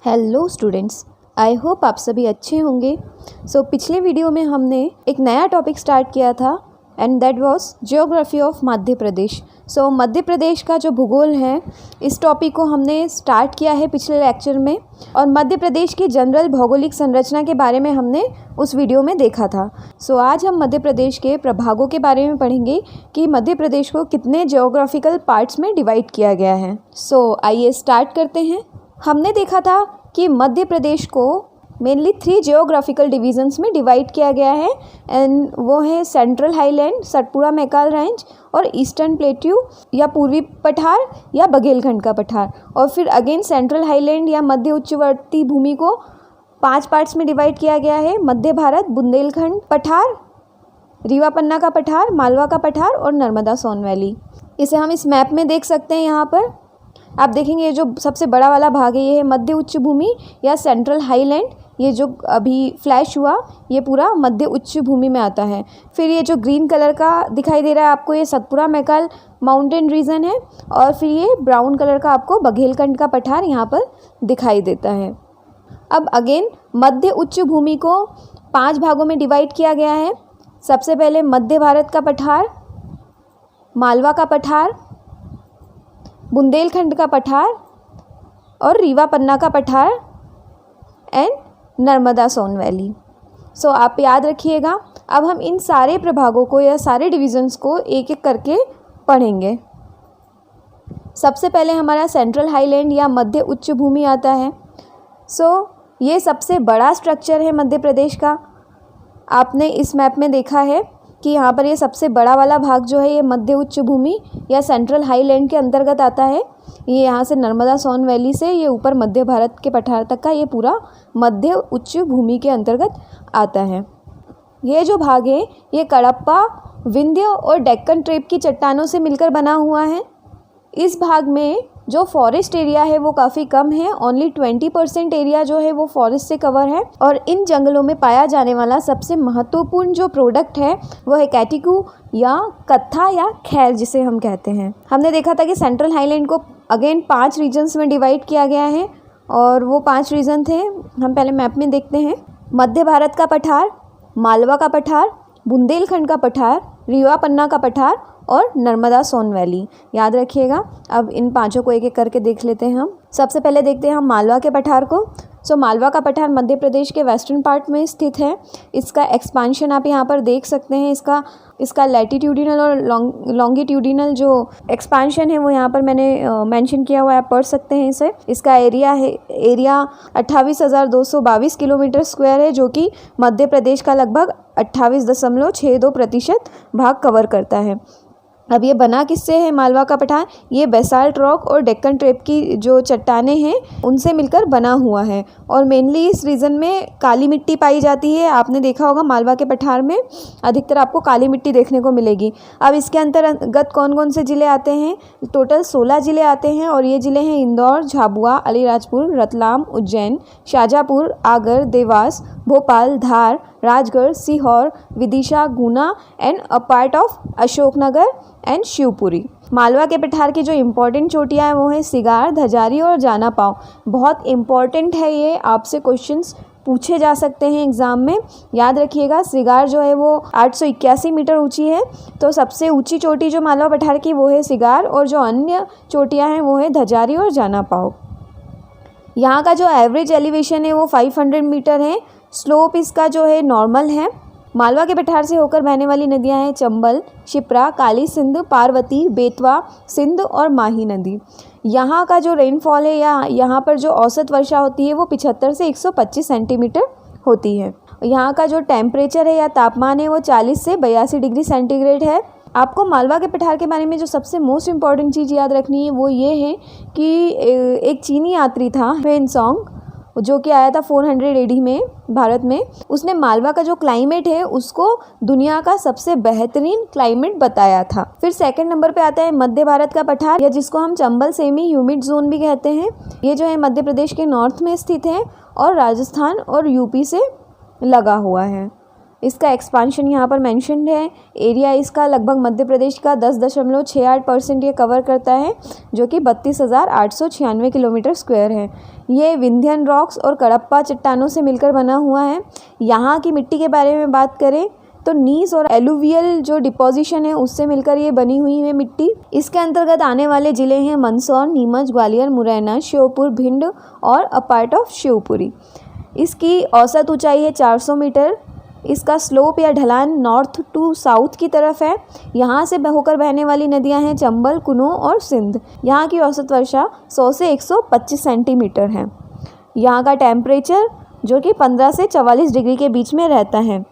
Hello students, I hope आप सभी अच्छे होंगे। पिछले वीडियो में हमने एक नया टॉपिक स्टार्ट किया था and that was geography of Madhya Pradesh. Madhya Pradesh का जो भूगोल है, इस टॉपिक को हमने स्टार्ट किया है पिछले लेक्चर में, और मध्य प्रदेश की जनरल भौगोलिक संरचना के बारे में हमने उस वीडियो में देखा था। आज हम मध्य प्रदेश के प्रभागों के बारे में पढ़ेंगे कि मध्य प्रदेश को कितने जियोग्राफिकल पार्ट्स में डिवाइड किया गया है। आइए स्टार्ट करते हैं। हमने देखा था कि मध्य प्रदेश को मेनली 3 जियोग्राफिकल डिवीजन्स में डिवाइड किया गया है एंड वो है central highland, Satpura Maikal range और ईस्टर्न प्लेट्यू या पूर्वी पठार या बघेलखंड का पठार। और फिर अगेन सेंट्रल हाईलैंड या मध्य उच्चवर्ती भूमि को 5 पार्ट्स में डिवाइड किया गया है: मध्य भारत, बुंदेलखंड पठार, रीवा पन्ना का पठार, मालवा का पठार और नर्मदा सोन वैली। इसे हम इस मैप में देख सकते हैं। यहाँ पर आप देखेंगे ये जो सबसे बड़ा वाला भाग है ये है मध्य उच्च भूमि या सेंट्रल हाईलैंड। ये जो अभी फ्लैश हुआ ये पूरा मध्य उच्च भूमि में आता है। फिर ये जो ग्रीन कलर का दिखाई दे रहा है आपको, ये सतपुड़ा मैकाल माउंटेन रीजन है। और फिर ये ब्राउन कलर का आपको बघेलखंड का पठार यहाँ पर दिखाई देता है। अब अगेन मध्य उच्च भूमि को 5 भागों में डिवाइड किया गया है। सबसे पहले मध्य भारत का पठार, मालवा का पठार, बुंदेलखंड का पठार और रीवा पन्ना का पठार एंड नर्मदा सोन वैली। आप याद रखिएगा। अब हम इन सारे प्रभागों को या सारे डिविजन्स को एक एक करके पढ़ेंगे। सबसे पहले हमारा सेंट्रल हाईलैंड या मध्य उच्च भूमि आता है। ये सबसे बड़ा स्ट्रक्चर है मध्य प्रदेश का। आपने इस मैप में देखा है कि यहाँ पर ये सबसे बड़ा वाला भाग जो है ये मध्य उच्च भूमि या सेंट्रल हाईलैंड के अंतर्गत आता है। ये यहाँ से नर्मदा सोन वैली से ये ऊपर मध्य भारत के पठार तक का ये पूरा मध्य उच्च भूमि के अंतर्गत आता है। ये जो भाग है ये कडप्पा, विंध्य और डेक्कन ट्रेप की चट्टानों से मिलकर बना हुआ है। इस भाग में जो फॉरेस्ट एरिया है वो काफ़ी कम है, ओनली 20% एरिया जो है वो फॉरेस्ट से कवर है। और इन जंगलों में पाया जाने वाला सबसे महत्वपूर्ण जो प्रोडक्ट है वो है कैटिकू या कत्था या खैर जिसे हम कहते हैं। हमने देखा था कि सेंट्रल हाईलैंड को अगेन 5 रीजन्स में डिवाइड किया गया है और वो 5 रीजन थे। हम पहले मैप में देखते हैं। मध्य भारत का पठार, मालवा का पठार, बुंदेलखंड का पठार, रीवा पन्ना का पठार और नर्मदा सोन वैली। याद रखिएगा। अब इन 5 को एक एक करके देख लेते हैं हम। सबसे पहले देखते हैं हम मालवा के पठार को। मालवा का पठार मध्य प्रदेश के वेस्टर्न पार्ट में स्थित है। इसका एक्सपांशन आप यहाँ पर देख सकते हैं। इसका लैटिट्यूडिनल और लॉन्गिट्यूडिनल जो एक्सपांशन है वो यहाँ पर मैंने मेंशन किया हुआ है, आप पढ़ सकते हैं इसे। इसका एरिया 28,222 किलोमीटर स्क्वायर है, जो कि मध्य प्रदेश का लगभग 28.62% भाग कवर करता है। अब ये बना किससे है मालवा का पठार? ये बेसाल्ट रॉक और डेक्कन ट्रेप की जो चट्टानें हैं उनसे मिलकर बना हुआ है। और मेनली इस रीजन में काली मिट्टी पाई जाती है। आपने देखा होगा मालवा के पठार में अधिकतर आपको काली मिट्टी देखने को मिलेगी। अब इसके अंतर्गत कौन कौन से ज़िले आते हैं? टोटल 16 ज़िले आते हैं और ये ज़िले हैं Indore, Jhabua, Alirajpur, Ratlam, Ujjain, Shajapur, Agar, Dewas, Bhopal, Dhar, Rajgarh, Sehore, Vidisha, Guna and a part of Ashoknagar and Shivpuri. Malwa के पठार की जो इम्पोर्टेंट चोटियाँ हैं वो हैं सिगार, धजारी और जाना पाव। बहुत इम्पॉर्टेंट है ये, आपसे क्वेश्चंस पूछे जा सकते हैं एग्ज़ाम में। याद रखिएगा। सिगार जो है वो 881 मीटर ऊंची है। सबसे ऊंची चोटी जो मालवा पठार की वो है सिगार, और जो अन्य चोटियाँ हैं वो है धजारी और जाना पाव। यहाँ का जो एवरेज एलिवेशन है वो 500 मीटर है। स्लोप इसका जो है नॉर्मल है। मालवा के पठार से होकर बहने वाली नदियां हैं चंबल, शिप्रा, काली सिंध, पार्वती, बेतवा, सिंध और माही नदी। यहाँ का जो रेनफॉल है या यहाँ पर जो औसत वर्षा होती है वो 75 से 125 सेंटीमीटर होती है। यहाँ का जो टेम्परेचर है या तापमान है वो 40 से 82 डिग्री सेंटीग्रेड है। आपको मालवा के पठार के बारे में जो सबसे मोस्ट इम्पॉर्टेंट चीज़ याद रखनी है वो ये है कि एक चीनी यात्री था ह्वेनसांग, जो कि आया था 400 AD में भारत में। उसने मालवा का जो क्लाइमेट है उसको दुनिया का सबसे बेहतरीन क्लाइमेट बताया था। फिर सेकंड नंबर पे आता है मध्य भारत का पठार, या जिसको हम चंबल सेमी ह्यूमिड जोन भी कहते हैं। ये जो है मध्य प्रदेश के नॉर्थ में स्थित है और राजस्थान और यूपी से लगा हुआ है। इसका एक्सपांशन यहाँ पर मेंशन्ड है। एरिया इसका लगभग मध्य प्रदेश का 10.68% ये कवर करता है, जो कि 32,896 किलोमीटर स्क्वायर है। ये विंध्यन रॉक्स और कडप्पा चट्टानों से मिलकर बना हुआ है। यहाँ की मिट्टी के बारे में बात करें तो नीस और एलुवियल जो डिपोजिशन है उससे मिलकर ये बनी हुई है मिट्टी। इसके अंतर्गत आने वाले ज़िले हैं मंदसौर, नीमच, ग्वालियर, मुरैना, श्योपुर, भिंड और अ पार्ट ऑफ शिवपुरी। इसकी औसत ऊंचाई है 400 मीटर। इसका स्लोप या ढलान नॉर्थ टू साउथ की तरफ है। यहाँ से होकर बहने वाली नदियाँ हैं चंबल, कुनो और सिंध। यहाँ की औसत वर्षा 100 से 125 सेंटीमीटर है। यहाँ का टेम्परेचर जो कि 15 से 44 डिग्री के बीच में रहता है।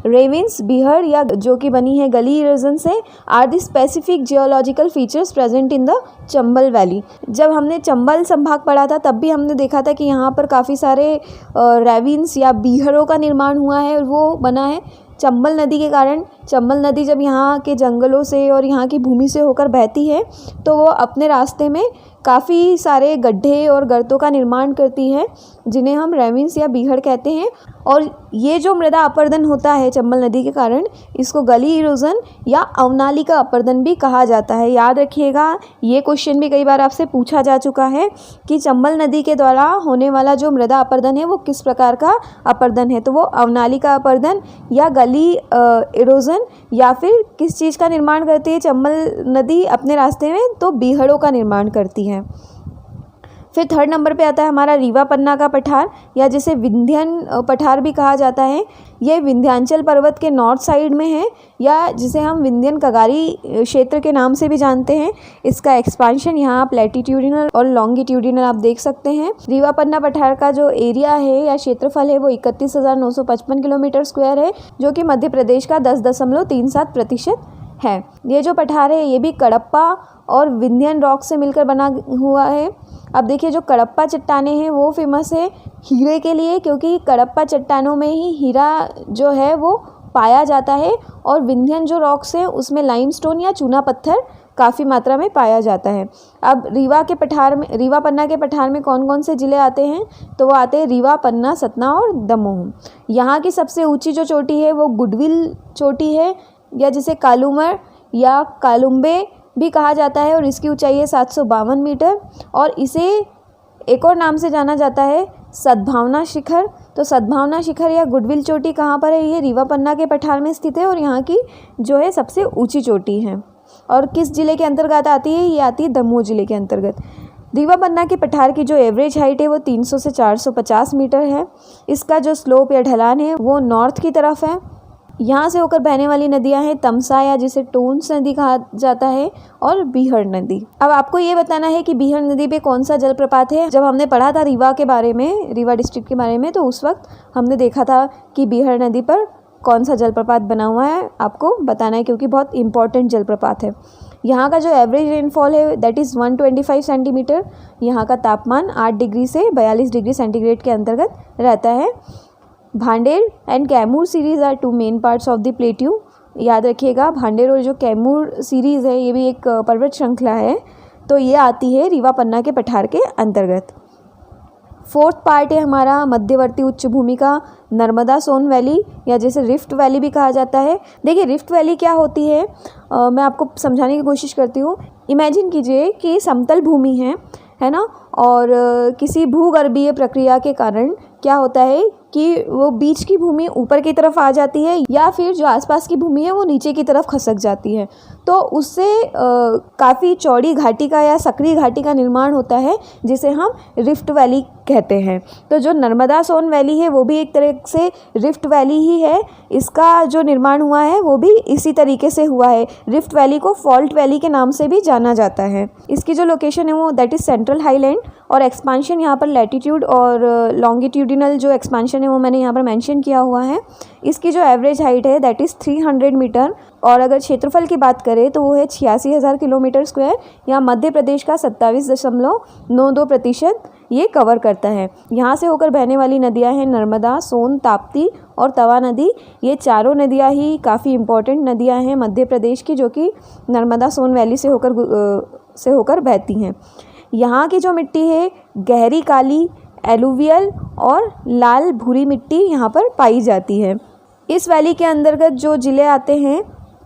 रेविन्स, बीहड़ या जो कि बनी है गली इरोजन से, are the specific geological features present in the Chambal valley. जब हमने चंबल संभाग पढ़ा था तब भी हमने देखा था कि यहाँ पर काफ़ी सारे रेविन्स या बीहड़ों का निर्माण हुआ है और वो बना है चंबल नदी के कारण। चंबल नदी जब यहाँ के जंगलों से और यहाँ की भूमि से होकर बहती है तो वो अपने रास्ते में काफ़ी सारे गड्ढे और गर्तों का निर्माण करती है, जिन्हें हम रेविन्स या बीहड़ कहते हैं। और ये जो मृदा अपरदन होता है चंबल नदी के कारण, इसको गली इरोजन या अवनालिका अपरदन भी कहा जाता है। याद रखिएगा, ये क्वेश्चन भी कई बार आपसे पूछा जा चुका है कि चंबल नदी के द्वारा होने वाला जो मृदा अपरदन है वो किस प्रकार का अपरदन है। तो वो अवनालिका अपरदन या गली इरोजन या फिर किस चीज़ का निर्माण करती है चंबल नदी अपने रास्ते में, तो बीहड़ों का निर्माण करती है। फिर थर्ड नंबर पे आता है हमारा रीवा पन्ना का पठार, या जिसे विंध्यन पठार भी कहा जाता है। ये विंध्यांचल पर्वत के नॉर्थ साइड में है, या जिसे हम विंध्यन कगारी क्षेत्र के नाम से भी जानते हैं। इसका एक्सपांशन यहाँ आप लैटिट्यूडिनल और लॉन्गिट्यूडिनल आप देख सकते हैं। रीवा पन्ना पठार का जो एरिया है या क्षेत्रफल है वो 31,955 किलोमीटर स्क्वायर है, जो कि मध्य प्रदेश का 10.37% है। ये जो पठार है ये भी कडप्पा और विंध्यन रॉक से मिलकर बना हुआ है। अब देखिए, जो कडप्पा चट्टानें हैं वो फेमस है हीरे के लिए, क्योंकि कडप्पा चट्टानों में ही हीरा जो है वो पाया जाता है। और विंध्यन जो रॉक्स हैं उसमें लाइमस्टोन या चूना पत्थर काफ़ी मात्रा में पाया जाता है। अब रीवा पन्ना के पठार में कौन कौन से ज़िले आते हैं, तो वो आते हैं रीवा, पन्ना, सतना और दमोह। यहाँ की सबसे ऊंची जो चोटी है वो गुडविल चोटी है, या जिसे कालूमर या कालुम्बे भी कहा जाता है, और इसकी ऊंचाई है 752 मीटर। और इसे एक और नाम से जाना जाता है सद्भावना शिखर। तो सद्भावना शिखर या गुडविल चोटी कहाँ पर है, ये रीवा पन्ना के पठार में स्थित है और यहाँ की जो है सबसे ऊंची चोटी है। और किस ज़िले के अंतर्गत आती है, ये आती है दमोह ज़िले के अंतर्गत। रीवा पन्ना के पठार की जो एवरेज हाइट है वो 300 से 450 मीटर है। इसका जो स्लोप या ढलान है वो नॉर्थ की तरफ है। यहाँ से होकर बहने वाली नदियाँ हैं तमसा, या जिसे टोन्स नदी कहा जाता है, और बीहड़ नदी। अब आपको ये बताना है कि बीहड़ नदी पे कौन सा जलप्रपात है। जब हमने पढ़ा था रीवा के बारे में, रीवा डिस्ट्रिक्ट के बारे में, तो उस वक्त हमने देखा था कि बीहड़ नदी पर कौन सा जलप्रपात बना हुआ है, आपको बताना है, क्योंकि बहुत इंपॉर्टेंट जलप्रपात है। यहाँ का जो एवरेज रेनफॉल है दैट इज़ 125 सेंटीमीटर। यहाँ का तापमान 8 डिग्री से 42 डिग्री सेंटीग्रेड के अंतर्गत रहता है। Bhander and Kaimur series are 2 main parts of the plateau. याद रखिएगा, भांडेर और जो कैमूर सीरीज़ है ये भी एक पर्वत श्रृंखला है, तो ये आती है रीवा पन्ना के पठार के अंतर्गत। फोर्थ पार्ट है हमारा मध्यवर्ती उच्च भूमि का नर्मदा सोन वैली, या जिसे रिफ्ट वैली भी कहा जाता है। देखिए, रिफ्ट वैली क्या होती है, मैं आपको समझाने की कोशिश करती हूँ। इमेजिन कीजिए कि समतल भूमि है ना, और किसी भूगर्भीय प्रक्रिया के कारण क्या होता है कि वो बीच की भूमि ऊपर की तरफ आ जाती है, या फिर जो आसपास की भूमि है वो नीचे की तरफ खसक जाती है। तो उससे काफ़ी चौड़ी घाटी का या सक्रिय घाटी का निर्माण होता है, जिसे हम रिफ्ट वैली कहते हैं। तो जो नर्मदा सोन वैली है वो भी एक तरह से रिफ्ट वैली ही है। इसका जो निर्माण हुआ है वो भी इसी तरीके से हुआ है। रिफ्ट वैली को फॉल्ट वैली के नाम से भी जाना जाता है। इसकी जो लोकेशन है वो दैट इज़ सेंट्रल हाईलैंड, और एक्सपांशन यहाँ पर लैटिट्यूड और लॉन्गिट्यूडिनल जो एक्सपांशन है वो मैंने यहाँ पर मेंशन किया हुआ है। इसकी जो एवरेज हाइट है दैट इज़ 300 मीटर, और अगर क्षेत्रफल की बात करें तो वो है 86,000 किलोमीटर स्क्वायर, या मध्य प्रदेश का 27.92% ये कवर करता है। यहाँ से होकर बहने वाली नदियाँ हैं नर्मदा, सोन, ताप्ती और तवा नदी। ये चारों नदियाँ ही काफ़ी इम्पोर्टेंट नदियाँ हैं मध्य प्रदेश की, जो कि नर्मदा सोन वैली से होकर बहती हैं। यहाँ की जो मिट्टी है गहरी काली, एलुवियल और लाल भूरी मिट्टी यहाँ पर पाई जाती है। इस वैली के अंतर्गत जो ज़िले आते हैं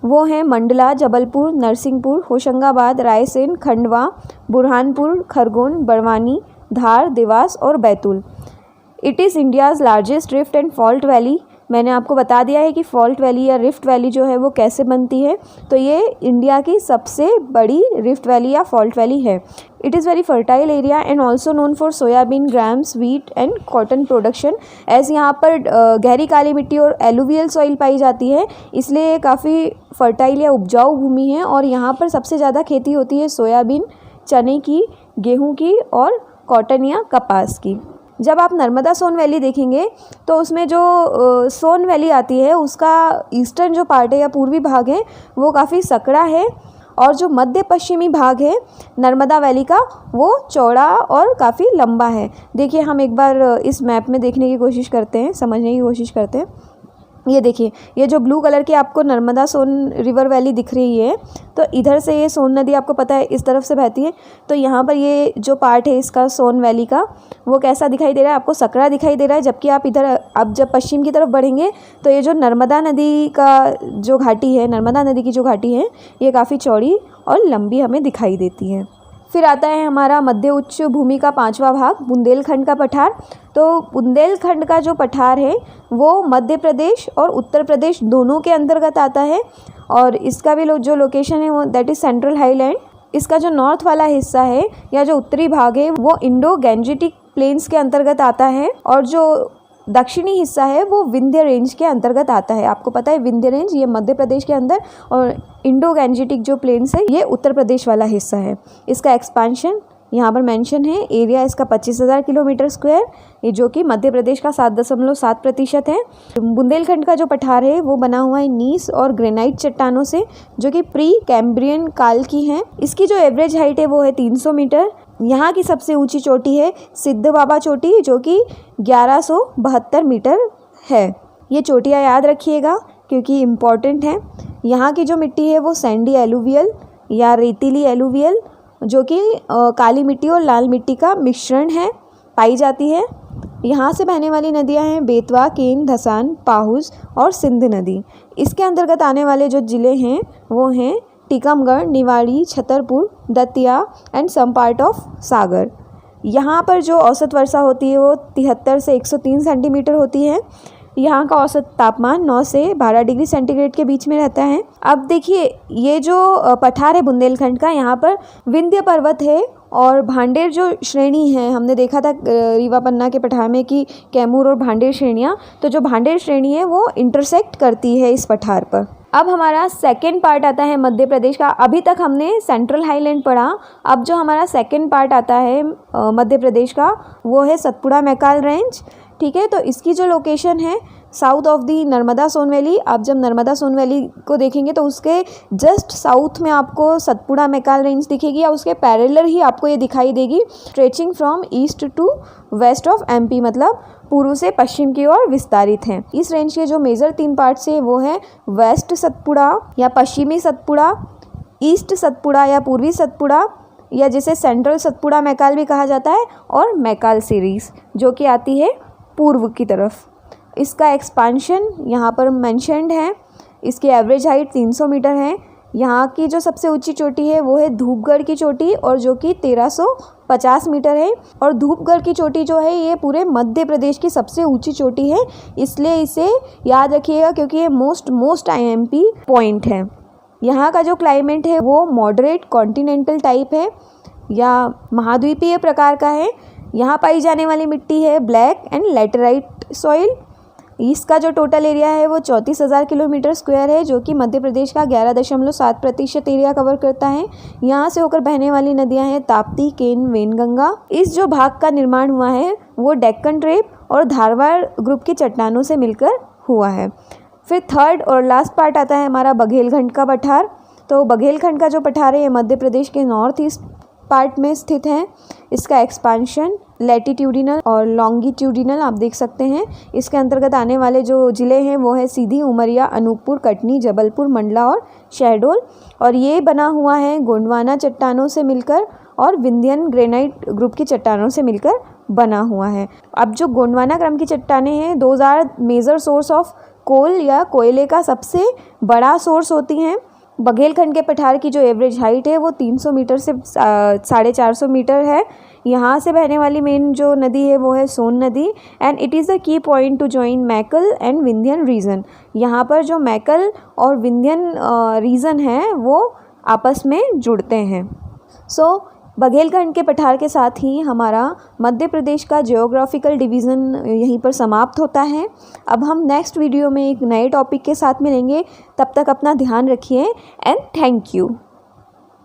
वो हैं मंडला, जबलपुर, नरसिंहपुर, होशंगाबाद, रायसेन, खंडवा, बुरहानपुर, खरगोन, बड़वानी, धार, देवास और Betul. It is India's largest rift and fault valley. मैंने आपको बता दिया है कि फॉल्ट वैली या रिफ्ट वैली जो है वो कैसे बनती है। तो ये इंडिया की सबसे बड़ी रिफ्ट वैली या फॉल्ट वैली है। It is very fertile area and also known for soybean, grams, wheat and cotton production. ऐसे यहाँ पर गहरी काली मिट्टी और एलुवियल सॉइल पाई जाती है, इसलिए ये काफ़ी फर्टाइल या उपजाऊ भूमि है। और यहाँ पर सबसे ज़्यादा खेती होती है सोयाबीन, चने की, गेहूँ की और कॉटन या कपास की। जब आप नर्मदा सोन वैली देखेंगे तो उसमें जो सोन वैली आती है उसका ईस्टर्न जो पार्ट है या पूर्वी भाग है वो काफ़ी सकड़ा है, और जो मध्य पश्चिमी भाग है नर्मदा वैली का वो चौड़ा और काफ़ी लंबा है। देखिए, हम एक बार इस मैप में देखने की कोशिश करते हैं, समझने की कोशिश करते हैं। ये देखिए, ये जो ब्लू कलर की आपको नर्मदा सोन रिवर वैली दिख रही है, तो इधर से ये सोन नदी आपको पता है इस तरफ से बहती है। तो यहाँ पर ये जो पार्ट है इसका सोन वैली का वो कैसा दिखाई दे रहा है, आपको सकरा दिखाई दे रहा है। जबकि आप इधर अब जब पश्चिम की तरफ बढ़ेंगे तो ये जो नर्मदा नदी का जो घाटी है, नर्मदा नदी की जो घाटी है, ये काफ़ी चौड़ी और लंबी हमें दिखाई देती है। फिर आता है हमारा मध्य उच्च भूमि का 5वां भाग, बुंदेलखंड का पठार। तो बुंदेलखंड का जो पठार है वो मध्य प्रदेश और उत्तर प्रदेश दोनों के अंतर्गत आता है, और इसका भी जो लोकेशन है वो दैट इज़ सेंट्रल हाईलैंड। इसका जो नॉर्थ वाला हिस्सा है या जो उत्तरी भाग है वो इंडो गैंजेटिक प्लेन्स के अंतर्गत आता है, और जो दक्षिणी हिस्सा है वो विंध्य रेंज के अंतर्गत आता है। आपको पता है विंध्य रेंज ये मध्य प्रदेश के अंदर, और इंडो गैंजेटिक जो प्लेन्स है ये उत्तर प्रदेश वाला हिस्सा है। इसका एक्सपांशन यहाँ पर मेंशन है। एरिया इसका 25,000 किलोमीटर स्क्वायर, ये जो कि मध्य प्रदेश का 7.7% है। बुंदेलखंड का जो पठार है वो बना हुआ है नीस और ग्रेनाइट चट्टानों से, जो कि प्री कैम्ब्रियन काल की हैं। इसकी जो एवरेज हाइट है वो है 300 मीटर। यहाँ की सबसे ऊंची चोटी है सिद्ध बाबा चोटी, जो कि 1172 मीटर है। ये चोटियाँ याद रखिएगा क्योंकि इम्पॉर्टेंट है। यहाँ की जो मिट्टी है वो सैंडी एलुवियल या रेतीली एलुवियल, जो कि काली मिट्टी और लाल मिट्टी का मिश्रण है, पाई जाती है। यहाँ से बहने वाली नदियाँ हैं बेतवा, केन, धसान, पाहुज और सिंध नदी। इसके अंतर्गत आने वाले जो ज़िले हैं वो हैं Tikamgarh, Niwari, Chhatarpur, Datia and some part of Sagar. यहाँ पर जो औसत वर्षा होती है वो 73 से 103 सेंटीमीटर होती है। यहाँ का औसत तापमान 9 से 12 डिग्री सेंटीग्रेड के बीच में रहता है। अब देखिए, ये जो पठार है बुंदेलखंड का, यहाँ पर विंध्य पर्वत है और भांडेर जो श्रेणी है, हमने देखा था रीवा पन्ना के पठार में कि कैमूर और भांडेर श्रेणियाँ, तो जो भांडेर श्रेणी है वो इंटरसेक्ट करती है इस पठार पर। अब हमारा सेकंड पार्ट आता है मध्य प्रदेश का। अभी तक हमने सेंट्रल हाईलैंड पढ़ा, अब जो हमारा सेकंड पार्ट आता है मध्य प्रदेश का वो है सतपुड़ा मैकाल रेंज। ठीक है, तो इसकी जो लोकेशन है south of the Narmada Son valley. आप जब नर्मदा सोन वैली को देखेंगे तो उसके जस्ट साउथ में आपको सतपुड़ा मैकाल रेंज दिखेगी, या उसके पैरेलल ही आपको ये दिखाई देगी, stretching from east to west of MP, मतलब पूर्व से पश्चिम की ओर विस्तारित हैं। इस रेंज के जो मेजर 3 पार्ट्स है वो है वेस्ट सतपुड़ा या पश्चिमी सतपुड़ा, ईस्ट सतपुड़ा या पूर्वी सतपुड़ा, या जिसे सेंट्रल सतपुड़ा मैकाल भी कहा जाता है, और मैकाल सीरीज़ जो कि आती है पूर्व की तरफ। इसका एक्सपांशन यहाँ पर मेंशन्ड है। इसकी एवरेज हाइट 300 मीटर है। यहाँ की जो सबसे ऊंची चोटी है वो है धूपगढ़ की चोटी, और जो कि 1350 मीटर है। और धूपगढ़ की चोटी जो है ये पूरे मध्य प्रदेश की सबसे ऊंची चोटी है, इसलिए इसे याद रखिएगा क्योंकि ये मोस्ट IMP पॉइंट है। यहाँ का जो क्लाइमेट है वो मॉडरेट कॉन्टिनेंटल टाइप है या महाद्वीपीय प्रकार का है। यहाँ पाई जाने वाली मिट्टी है ब्लैक एंड लैटेराइट सॉइल। इसका जो टोटल एरिया है वो 34,000 किलोमीटर स्क्वायर है, जो कि मध्य प्रदेश का 11.7% एरिया कवर करता है। यहाँ से होकर बहने वाली नदियाँ हैं ताप्ती, केन, वेनगंगा। इस जो भाग का निर्माण हुआ है वो डेक्कन ट्रेप और धारवाड़ ग्रुप की चट्टानों से मिलकर हुआ है। फिर थर्ड और लास्ट पार्ट आता है हमारा बघेलखंड का पठार। तो बघेलखंड का जो पठार है ये मध्य प्रदेश के नॉर्थ ईस्ट पार्ट में स्थित है। इसका एक्सपांशन लैटिट्यूडिनल और लॉन्गिट्यूडिनल आप देख सकते हैं। इसके अंतर्गत आने वाले जो ज़िले हैं वो है सीधी, उमरिया, अनूपपुर, कटनी, जबलपुर, मंडला और शहडोल। और ये बना हुआ है गोंडवाना चट्टानों से मिलकर और विंध्यन ग्रेनाइट ग्रुप की चट्टानों से मिलकर बना हुआ है। अब जो गोंडवाना क्रम की चट्टानें हैं, those are major source of coal या कोयले का सबसे बड़ा सोर्स होती हैं। बघेलखंड के पठार की जो एवरेज हाइट है वो 300 मीटर से 450 मीटर है। यहाँ से बहने वाली मेन जो नदी है वो है सोन नदी and it is the key point to join Maikal and Vindhyan region. यहाँ पर जो मैकल और विंध्यन रीजन है वो आपस में जुड़ते हैं। सो बघेलखंड के पठार के साथ ही हमारा मध्य प्रदेश का जियोग्राफिकल डिवीज़न यहीं पर समाप्त होता है। अब हम नेक्स्ट वीडियो में एक नए टॉपिक के साथ मिलेंगे। तब तक अपना ध्यान रखिए एंड थैंक यू।